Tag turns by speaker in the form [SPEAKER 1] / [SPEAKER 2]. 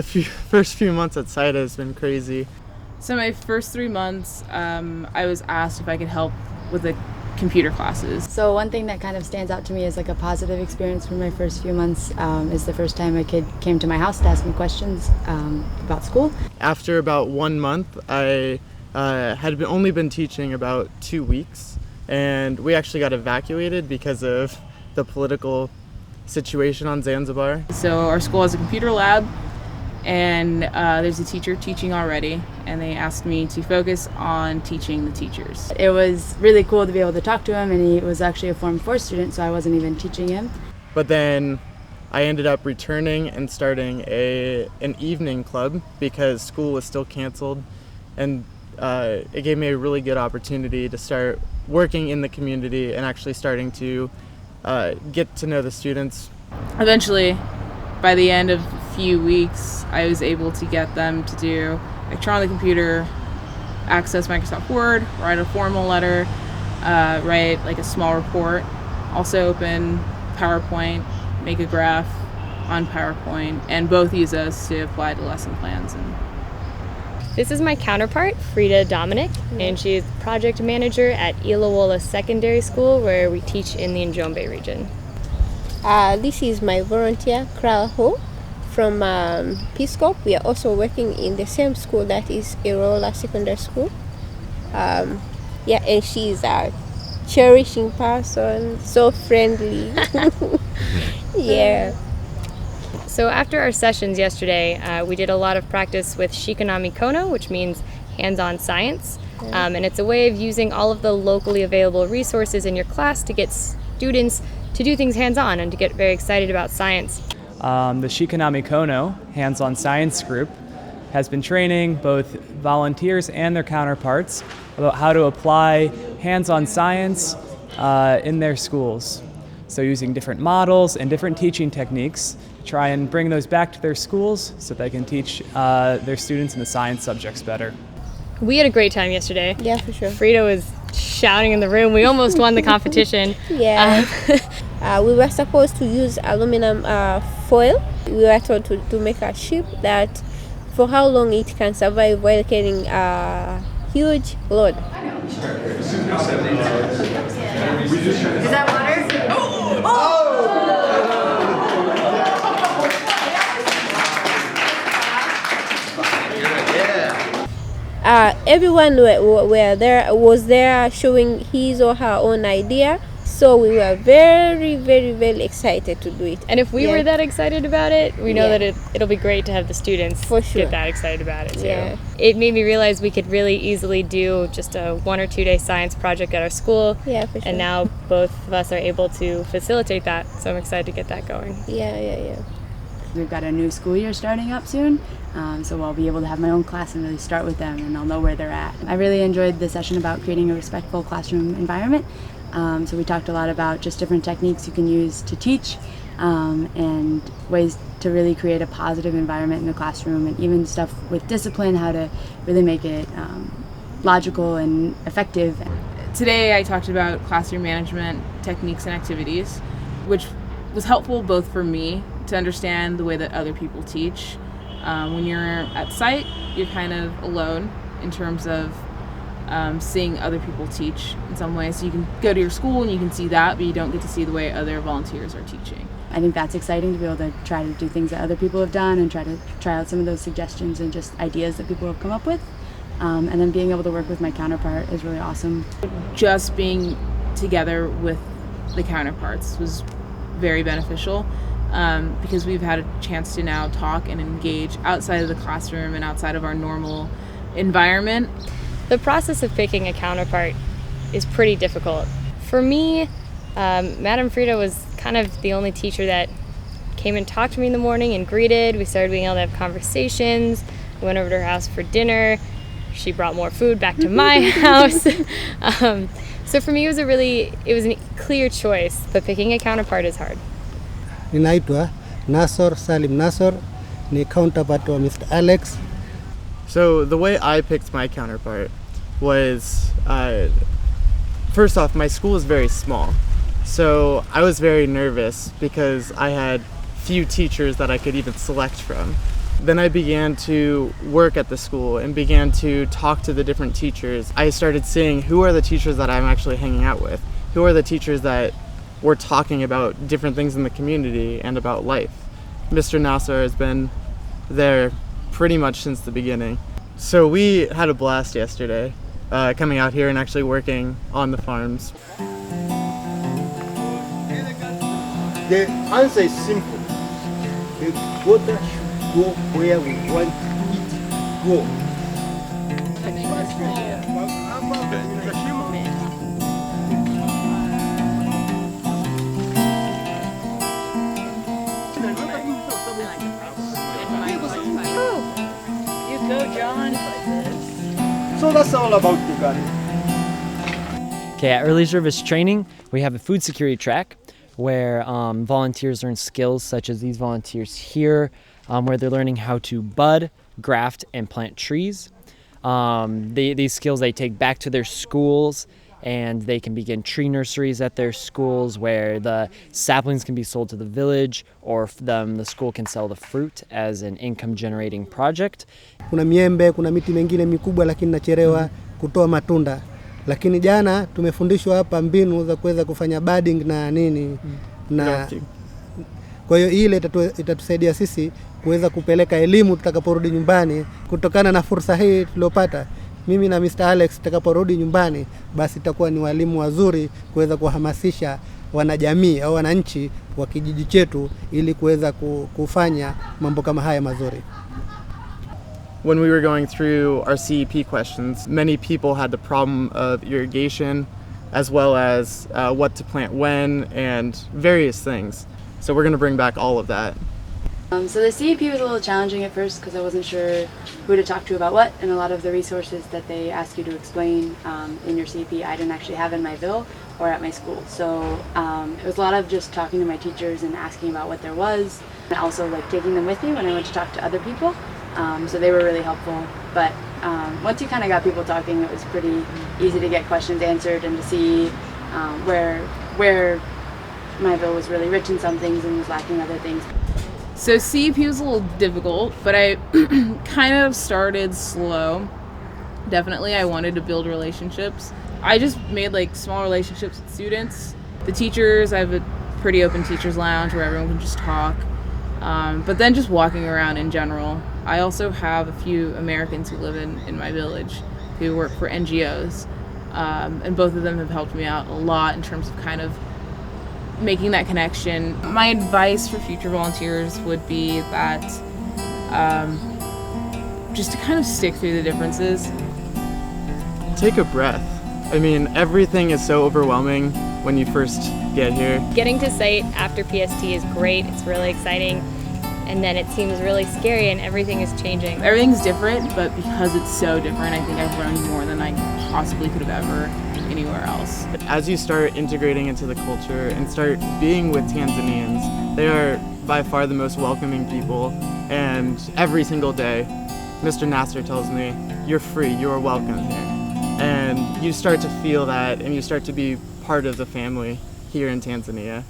[SPEAKER 1] first few months at SIDA has been crazy.
[SPEAKER 2] So my first 3 months, I was asked if I could help with the computer classes.
[SPEAKER 3] So one thing that kind of stands out to me as like a positive experience from my first few months is the first time a kid came to my house to ask me questions about school.
[SPEAKER 1] After about 1 month, I had only been teaching about 2 weeks, and we actually got evacuated because of the political situation on Zanzibar.
[SPEAKER 2] So our school has a computer lab, and there's a teacher teaching already, and they asked me to focus on teaching the teachers.
[SPEAKER 3] It was really cool to be able to talk to him, and he was actually a Form 4 student, so I wasn't even teaching him.
[SPEAKER 1] But then I ended up returning and starting an evening club because school was still canceled, and it gave me a really good opportunity to start working in the community and actually starting to get to know the students.
[SPEAKER 2] Eventually, by the end of a few weeks, I was able to get them to do lecture on the computer, access Microsoft Word, write a formal letter, write like a small report, also open PowerPoint, make a graph on PowerPoint, and both use those to apply to lesson plans.
[SPEAKER 4] This is my counterpart, Frida Dominic, and she's project manager at Ilawola Secondary School, where we teach in the Njombe region.
[SPEAKER 5] This is my volunteer, Kral Ho, from Peace Corps. We are also working in the same school, that is Ilawola Secondary School. And she's a cherishing person, so friendly. Yeah.
[SPEAKER 4] So after our sessions yesterday, we did a lot of practice with Shikanami Kono, which means hands-on science. And it's a way of using all of the locally available resources in your class to get students to do things hands-on and to get very excited about science.
[SPEAKER 6] The Shikanami Kono hands-on science group has been training both volunteers and their counterparts about how to apply hands-on science in their schools. So using different models and different teaching techniques, try and bring those back to their schools so they can teach their students in the science subjects better.
[SPEAKER 4] We had a great time yesterday.
[SPEAKER 5] Yeah, for sure.
[SPEAKER 4] Frida was shouting in the room. We almost won the competition.
[SPEAKER 5] Yeah. We were supposed to use aluminum foil. We were told to make a ship that for how long it can survive while carrying a huge load.
[SPEAKER 7] Is that water? Oh!
[SPEAKER 5] Everyone was there showing his or her own idea, so we were very, very, very excited to do it.
[SPEAKER 4] And if we were that excited about it, we know that it'll be great to have the students
[SPEAKER 5] for sure
[SPEAKER 4] get that excited about it too.
[SPEAKER 5] Yeah.
[SPEAKER 4] It made me realize we could really easily do just a 1 or 2 day science project at our school.
[SPEAKER 5] Yeah, for sure.
[SPEAKER 4] And now both of us are able to facilitate that, so I'm excited to get that going.
[SPEAKER 5] Yeah.
[SPEAKER 3] We've got a new school year starting up soon, so I'll be able to have my own class and really start with them, and I'll know where they're at. I really enjoyed the session about creating a respectful classroom environment. So we talked a lot about just different techniques you can use to teach and ways to really create a positive environment in the classroom, and even stuff with discipline, how to really make it logical and effective.
[SPEAKER 2] Today I talked about classroom management techniques and activities, which was helpful both for me to understand the way that other people teach. When you're at site, you're kind of alone in terms of seeing other people teach in some ways. So you can go to your school and you can see that, but you don't get to see the way other volunteers are teaching.
[SPEAKER 3] I think that's exciting to be able to try to do things that other people have done and try out some of those suggestions and just ideas that people have come up with. And then being able to work with my counterpart is really awesome.
[SPEAKER 2] Just being together with the counterparts was very beneficial. Because we've had a chance to now talk and engage outside of the classroom and outside of our normal environment.
[SPEAKER 4] The process of picking a counterpart is pretty difficult. For me, Madam Frida was kind of the only teacher that came and talked to me in the morning and greeted. We started being able to have conversations. We went over to her house for dinner. She brought more food back to my house. So for me, it was a clear choice, but picking a counterpart is hard.
[SPEAKER 8] Ninaitwa Nasor Salim Nasor, ni counterpart wa Mr. Alex.
[SPEAKER 1] So the way I picked my counterpart was, first off, my school is very small. So I was very nervous because I had few teachers that I could even select from. Then I began to work at the school and began to talk to the different teachers. I started seeing who are the teachers that I'm actually hanging out with, who are the teachers that were talking about different things in the community and about life. Mr. Nasser has been there pretty much since the beginning. So we had a blast yesterday, coming out here and actually working on the farms.
[SPEAKER 9] The answer is simple. The water should go where we want it to go.
[SPEAKER 2] You go, John.
[SPEAKER 9] So that's all about the garden.
[SPEAKER 10] Okay, at early service training, we have a food security track where volunteers learn skills such as these volunteers here, where they're learning how to bud, graft, and plant trees. These skills they take back to their schools, and they can begin tree nurseries at their schools where the saplings can be sold to the village, or the school can sell the fruit as an income generating project.
[SPEAKER 8] Kuna miembe, kuna miti mengine mikubwa lakini nachelewa kutoa matunda. Lakini jana tumefundishwa hapa mbinu za kuweza kufanya budding na nini na kwa hiyo ile itatusaidia sisi kuweza kupeleka elimu tutakaporudi nyumbani kutokana na fursa hii tuliyopata. Mimi na Mr. Alex tutakaporudi nyumbani basi itakuwa ni walimu wazuri kuweza kuhamasisha wanajamii au wananchi wa kijiji chetu ili kuweza kufanya mambo kama haya mazuri.
[SPEAKER 1] When we were going through our CEP questions, many people had the problem of irrigation as well as what to plant when and various things. So we're going to bring back all of that.
[SPEAKER 3] So the CEP was a little challenging at first because I wasn't sure who to talk to about what, and a lot of the resources that they ask you to explain in your CEP I didn't actually have in my bill or at my school. So it was a lot of just talking to my teachers and asking about what there was, and also like taking them with me when I went to talk to other people. So they were really helpful. But once you kind of got people talking, it was pretty easy to get questions answered and to see where my bill was really rich in some things and was lacking other things.
[SPEAKER 2] So CEP was a little difficult, but I kind of started slow. Definitely, I wanted to build relationships. I just made like small relationships with students. The teachers, I have a pretty open teachers lounge where everyone can just talk. But then just walking around in general. I also have a few Americans who live in my village who work for NGOs. And both of them have helped me out a lot in terms of kind of making that connection. My advice for future volunteers would be that just to kind of stick through the differences.
[SPEAKER 1] Take a breath. I mean, everything is so overwhelming when you first get here.
[SPEAKER 4] Getting to site after PST is great. It's really exciting. And then it seems really scary and everything is changing.
[SPEAKER 2] Everything's different, but because it's so different, I think I've learned more than I possibly could have ever anywhere else.
[SPEAKER 1] As you start integrating into the culture and start being with Tanzanians, they are by far the most welcoming people, and every single day Mr. Nasser tells me, you're free, you are welcome here. And you start to feel that and you start to be part of the family here in Tanzania.